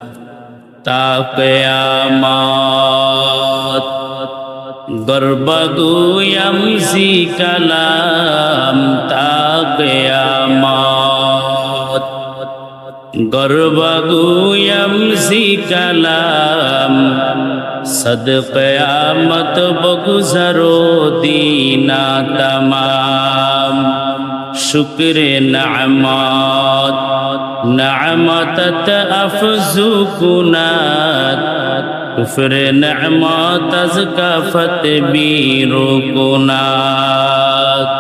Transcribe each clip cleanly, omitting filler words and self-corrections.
ता क़यामत गर्बगोयम सी कलाम ता क़यामत गर्बगोयम सी कलाम सद क़यामत बगुज़रो दीना तमाम शुक्र नअमत नअमतत अफ़ज़ु कुनात कुफ्र नअमत अज़काफ़त बीरु कुनात।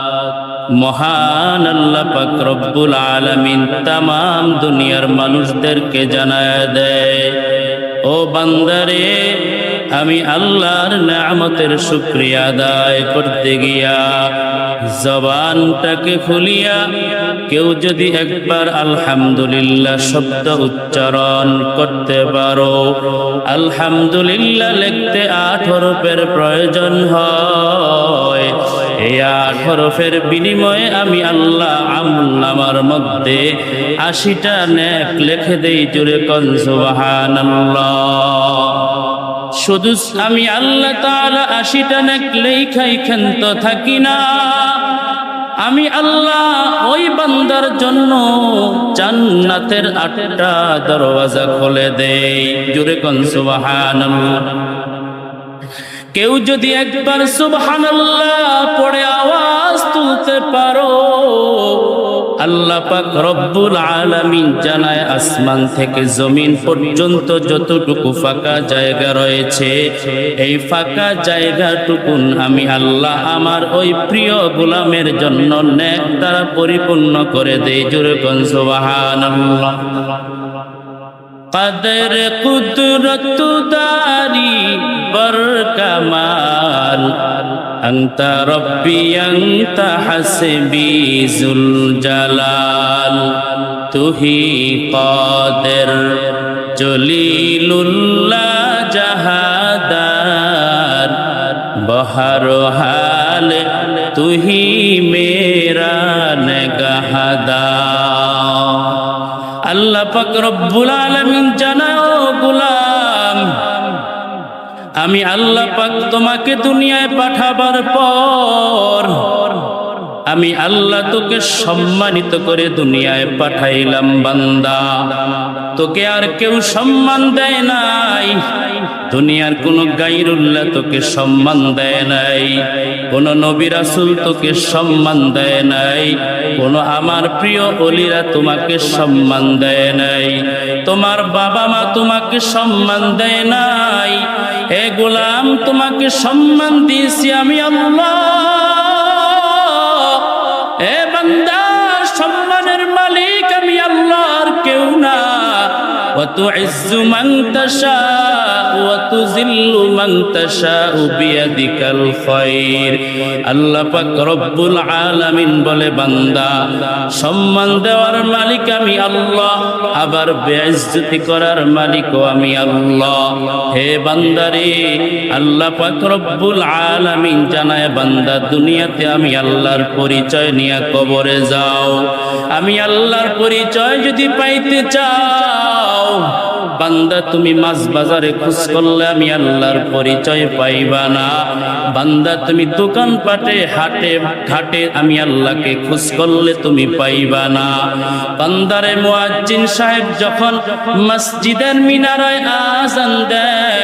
মহান আল্লাহ পাক রব্বুল আলামিন तमाम দুনিয়ার মানুষদেরকে জানায় দেয়, ও বান্দারে, আমি আল্লাহর নেয়ামতের শুকরিয়া আদায় করতে গিয়া জবানটাকে খুলিয়া কেউ যদি একবার আলহামদুলিল্লাহ শব্দ উচ্চারণ করতে পারো, আলহামদুলিল্লাহ লিখতে 8 হরফের প্রয়োজন হয়। এই 8 হরফের বিনিময়ে আমি আল্লাহ আমলনামার মধ্যে 80টা নেক লিখে দেই। জোরে কোন সুবহানাল্লাহ। শুধু আমি আল্লাহ তাআলা 80টা নেক লেখাই ক্ষান্ত থাকি না, আমি আল্লাহ ওই বান্দার জন্য জান্নাতের 8টা দরওয়াজা খুলে দেই। জোরে কোন সুবহানাল্লাহ। কেউ যদি একবার সুবহানাল্লাহ পড়ে আওয়াজ তুলতে পারো, আল্লাহ পাক রব্বুল আলামিন জানায় আসমান থেকে জমিন পর্যন্ত যতটুকু ফাঁকা জায়গা রয়েছে, এই ফাঁকা জায়গাটুকুন আমি আল্লাহ আমার ওই প্রিয় গোলামের জন্য নেক দ্বারা পরিপূর্ণ করে দেই। জোরে কোন সুবহানাল্লাহ। কদর কুদরত দারি বর কামাল আনতা রব্বি আনতা হাসবি যুল জালাল তুহি কাদের জলিলুল্লাহ জাহাদার বহর হাল তুহি মেরা নেগাহদার। আল্লাহ পাক রব্বুল আলামিন জানাও গোলাম, আমি আল্লাহ পাক তোমাকে দুনিয়ায় পাঠাবার পর আমি আল্লাহ তোকে সম্মানিত করে দুনিয়ায় পাঠাইলাম বান্দা। তোকে আর কেউ সম্মান দেয় নাই, দুনিয়ার কোনো গায়রুল্লাহ তোকে সম্মান দেয় নাই, কোন নবী রাসূল তোকে সম্মান দেয় নাই, কোন আমার প্রিয় ওলিরা তোমাকে সম্মান দেয় নাই, তোমার বাবা মা তোমাকে সম্মান দেয় নাই। হে গোলাম, তোমাকে সম্মান দিয়েছি আমি আল্লাহ। এ বান্দা, সম্মানের মালিক আমি আল্লাহ, আর কেউ না। وتعز من تشاء وتذل من تشاء بيدك الخير। আল্লাহ পাক রব্বুল আলামিন বলে, বান্দা, সম্মান দেওয়ার মালিক আমি আল্লাহ, আবার বেইজ্জতি করার মালিকও আমি আল্লাহ। হে বান্দারে, আল্লাহ পাক রব্বুল আলামিন জানায়, বান্দা, দুনিয়াতে আমি আল্লাহর পরিচয় নিয়ে কবরে যাও। আমি আল্লাহর পরিচয় যদি পাইতে চাও, বান্দা, তুমি মাছ বাজারে খোঁজ করলে আমি আল্লাহর পরিচয় পাইবা না। বান্দা, তুমি দোকান পাটে হাটে ঘাটে আমি আল্লাহকে খোঁজ করলে তুমি পাইবা না। বান্দারে, মুয়াজ্জিন সাহেব যখন মসজিদের মিনারায় আযান দেয়,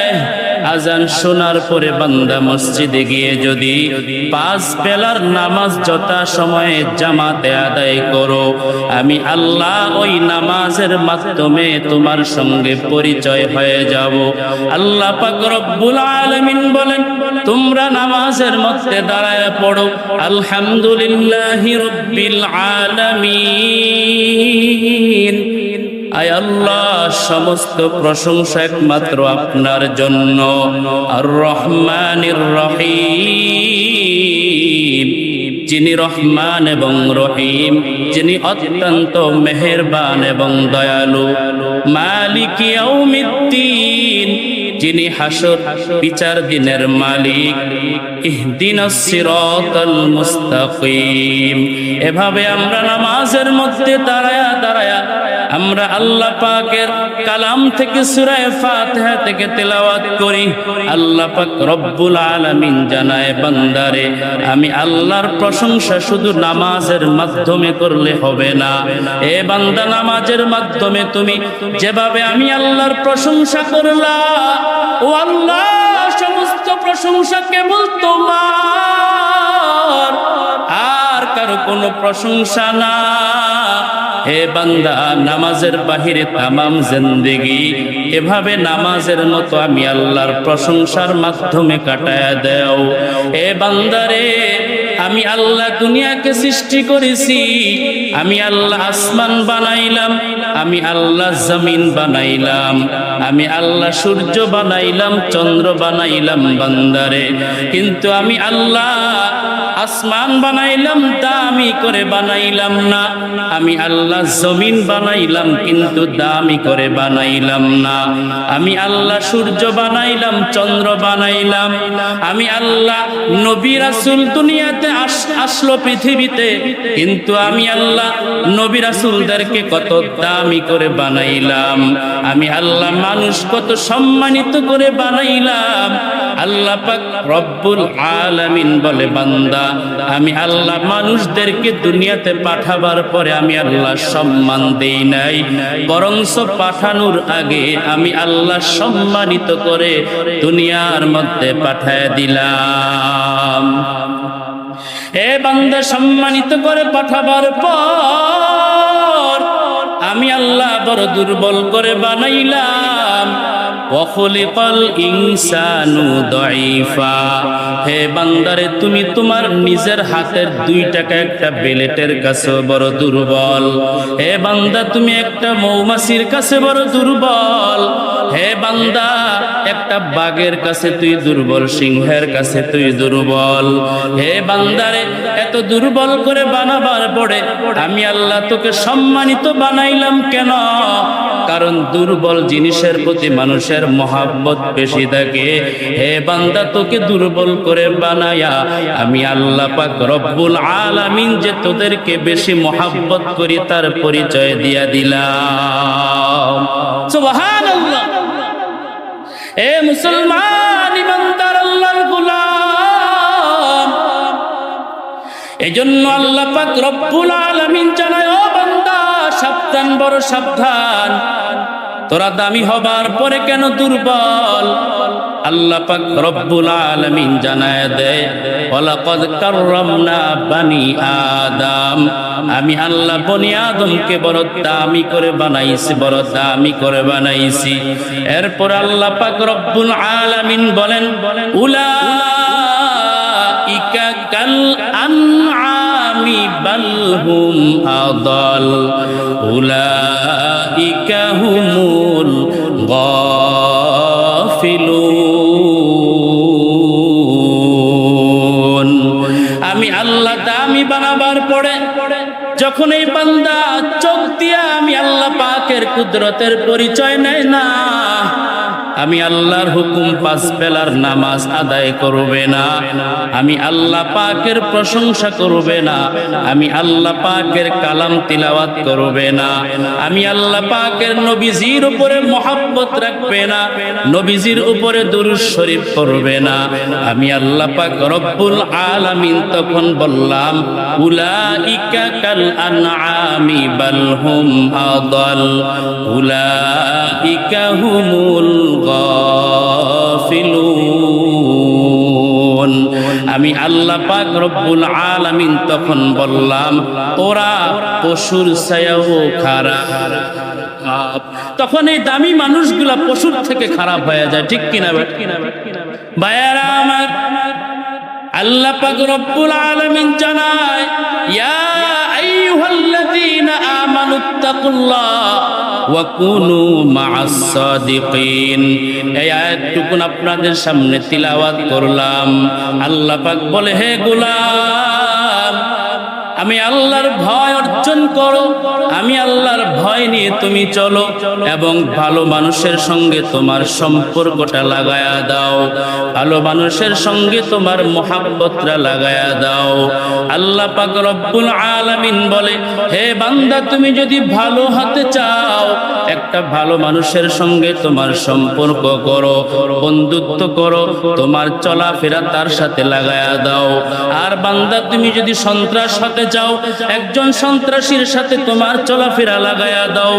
আযান শোনার পরে বান্দা মসজিদে গিয়ে যদি 5 বেলার নামাজ যথা সময়ে জামাতে আদায় করো, আমি আল্লাহ ওই নামাজের মাধ্যমে তোমার সঙ্গে পরিচয় হয়ে যাব। আল্লাহ পাক রব্বুল আলামিন বলেন, তোমরা নামাজের মধ্যে দাঁড়ায় পড়ো, আলহামদুলিল্লাহি রাব্বিল আলামিন। আয় আল্লাহ, সমস্ত প্রশংসা একমাত্র আপনার জন্য। আর রহমানির রহিম, যিনি রহমান এবং রহিম, যিনি অত্যন্ত মেহেরবান এবং দয়ালু। মালিক ইয়াউমিদ্দিন, যিনি হাসর বিচার দিনের মালিক। ইহদিনাস সিরাতাল মুস্তাকিম। এভাবে আমরা নামাজের মধ্যে দাঁড়ায়া দাঁড়ায়া আমরা আল্লাহ পাকের কালাম থেকে সূরা ফাতিহা থেকে তেলাওয়াত করি, আল্লাহ পাক রব্বুল আলামিন জানায় বান্দারে আমি আল্লাহর প্রশংসা শুধু নামাজের মাধ্যমে করলে হবে না। এ বান্দা, নামাজের মাধ্যমে তুমি যেভাবে আমি আল্লাহর প্রশংসা করলা, ও আল্লাহ সমস্ত প্রশংসা কেবল তোমার, আর কারো কোনো প্রশংসা না। হে বান্দা, নামাজের বাহিরে তামাম জিন্দেগি এভাবে নামাজের মতো আমি আল্লাহর প্রশংসার মাধ্যমে কাটায়া দাও। হে বান্দারে, আমি আল্লাহ দুনিয়াকে সৃষ্টি করেছি, আমি আল্লাহ আসমান বানাইলাম, আমি আল্লাহ জমিন বানাইলাম, আমি আল্লাহ সূর্য বানাইলাম, চন্দ্র বানাইলাম বান্দারে। কিন্তু আমি আল্লাহ আসমান বানাইলাম, দামি করে বানাইলাম না। আমি আল্লাহ জমিন বানাইলাম, কিন্তু দামি করে বানাইলাম না। আমি আল্লাহ সূর্য বানাইলাম, চন্দ্র বানাইলাম। আমি আল্লাহ নবী রাসূল দুনিয়াতে আসলো পৃথিবীতে, কিন্তু আমি আল্লাহ নবী রাসূলদেরকে কত দামি করে বানাইলাম। আমি আল্লাহ মানুষ কত সম্মানিত করে বানাইলাম। আল্লাহ পাক রব্বুল আলামিন বলে, বান্দা আমি আল্লাহ মানুষদেরকে দুনিয়াতে পাঠাবার পরে আমি আল্লাহ সম্মান দেই নাই, বরংস পাঠানোর আগে আমি আল্লাহ সম্মানিত করে দুনিয়ার মধ্যে পাঠায় দিলাম। এ বান্দা, সম্মানিত করে পাঠাবার পর আমি আল্লাহ বড় দুর্বল করে বানাইলাম। ওয়াখলিকাল ইনসানু দাঈফা। হে বান্দারে, তুমি তোমার নিজের হাতের 2 টাকা একটা বেলেটের কাছে বড় দুর্বল। হে বান্দা, তুমি একটা মৌমাছির কাছে বড় দুর্বল। হে বান্দা, একটা বাঘের কাছে তুই দুর্বল, সিংহের কাছে তুই দুর্বল। হে বান্দারে, এত দুর্বল করে বানাবার পরে আমি আল্লাহ তোকে সম্মানিত বানাইলাম কেন? কারণ দুর্বল জিনিসের প্রতি মানুষের মহাব্বত বেশি থাকে। হে বান্দা, তোকে দুর্বল করে বানায়া আমি আল্লাহ পাক রব্বুল আলামিন যে তোদেরকে বেশি মহাব্বত করি তার পরিচয় দিয়া দিলাম। সুবহানাল্লাহ। এ মুসলমান ইমানদার আল্লাহর গোলাম, এজন্য আল্লাহ পাক রব্বুল আলামিন জানায়, ও বান্দা সাবধান, বড় সাবধান, তোরা দামি হবার পরে কেন দুর্বল? আল্লাহ পাক রব্বুল আলামিন জানায় দেয়, ওয়ালাকাদ কাররামনা বানি আদম। আমি আল্লাহ বনি আদমকে বড় দামি করে বানাইছি, বড় দামি করে বানাইছি। এরপর আল্লাহ পাক রব্বুল আলামিন বলেন, উলাইকা কাল আনআমি বাল হুম আদাল, উলাইকা হুমুল গাফিলুন। আমি আল্লাহ দামি বানাবার পরে যখন এই বান্দা চোখ দিয়া আমি আল্লাহ পাকের কুদরতের পরিচয় নেয় না, আমি আল্লাহর হুকুম 5 বেলার নামাজ আদায় করবে না, আমি আল্লাহ পাকের প্রশংসা করবে না, আমি আল্লাহ পাকের কালাম তিলাওয়াত করবে না, আমি আল্লাহ পাকের নবীজির উপরে মহব্বত রাখবে না, নবীজির উপরে দুরূদ শরীফ করবে না, আমি আল্লাহ পাক রব্বুল আলামিন তখন বললাম, উলাইকা কাল আনআমি বাল হুম আদাল, উলাইকা হুমুল গাফিলুন। আমি আল্লাহ পাক রব্বুল আলামিন তখন বললাম, ওরা পশুর ছায়াও খারাপ। তখন এই দামি মানুষগুলা পশুর থেকে খারাপ হয়ে যায়, ঠিক কিনা ভাইয়ারা আমার? আল্লাহ পাক রব্বুল আলামিন জানায়, ইয়া আইয়ুহাল্লাযীনা আমানুত্তাকুল্লাহ ওয়া কুনু মা'আস সাদিকিন। এই আয়াতটুকুন আপনাদের সামনে তিলাওয়াত করলাম। আল্লাহ পাক বলে, হে গোলাম, আমি আল্লাহর ভয় অর্জন করো, আমি আল্লাহর ভয় নিয়ে তুমি চলো এবং ভালো মানুষের সঙ্গে তোমার সম্পর্কটা লাগায়া দাও, ভালো মানুষের সঙ্গে তোমার মহাব্বতটা লাগায়া দাও। আল্লাহ পাক রব্বুল আলামিন বলে, হে বান্দা তুমি যদি ভালো হতে চাও একটা ভালো মানুষের সঙ্গে তোমার সম্পর্ক করো, বন্ধুত্ব করো, তোমার চলাফেরা তার সাথে লাগায়া দাও। আর বান্দা তুমি যদি সন্ত্রাস হতে চাও একজন সন্ত্রাসীর সাথে তোমার চলাফেরা লাগায়া দাও।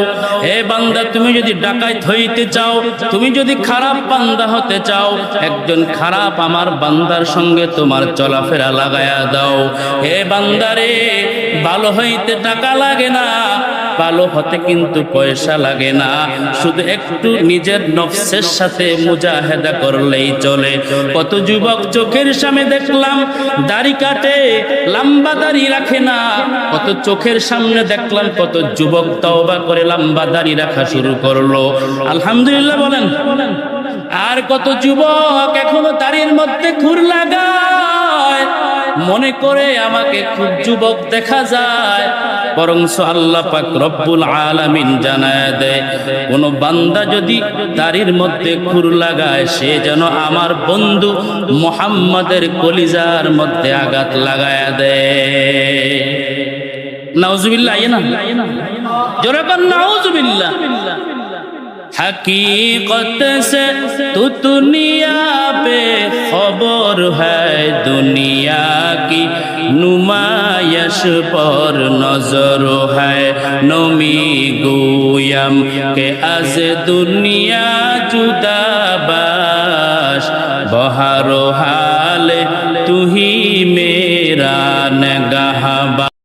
হে বান্দা তুমি যদি ডাকাত হইতে চাও, তুমি যদি খারাপ বান্দা হতে চাও একজন খারাপ আমার বান্দার সঙ্গে তোমার চলাফেরা লাগায়া দাও। হে বান্দারে, ভালো হইতে টাকা লাগে না, ভালো হতে কিন্তু পয়সা লাগে না, শুধু একটু নিজের নফসের সাথে মুজাহেদা করলেই চলে। কত যুবক চোখের সামনে দেখলাম দাড়ি কাটে, লম্বা দাড়ি রাখে না, কত চোখের সামনে দেখলাম কত যুবক তওবা করে লম্বা দাড়ি রাখা শুরু করলো, আলহামদুলিল্লাহ বলেন। আর কত যুবক এখনো দাড়ির মধ্যে খুর লাগায়, মনে করে আমাকে খুব যুবক দেখা যায়, বরং আল্লাহ পাক রব্বুল আলামিন জানায় দেয় কোন বান্দা যদি দাড়ির মধ্যে খুর লাগায় সে যেন আমার বন্ধু মুহাম্মাদের কলিজার মধ্যে আঘাত লাগায়া দেয়। নাউজুবিল্লাহ, না জোরে বল নাউজুবিল্লাহ। हकीकत से तू दुनिया पे खबर है, दुनिया की नुमाइश पर नजर है, नमी गोयम के आज दुनिया जुदा बाश, बहर हाल तू ही मेरा नगहबा।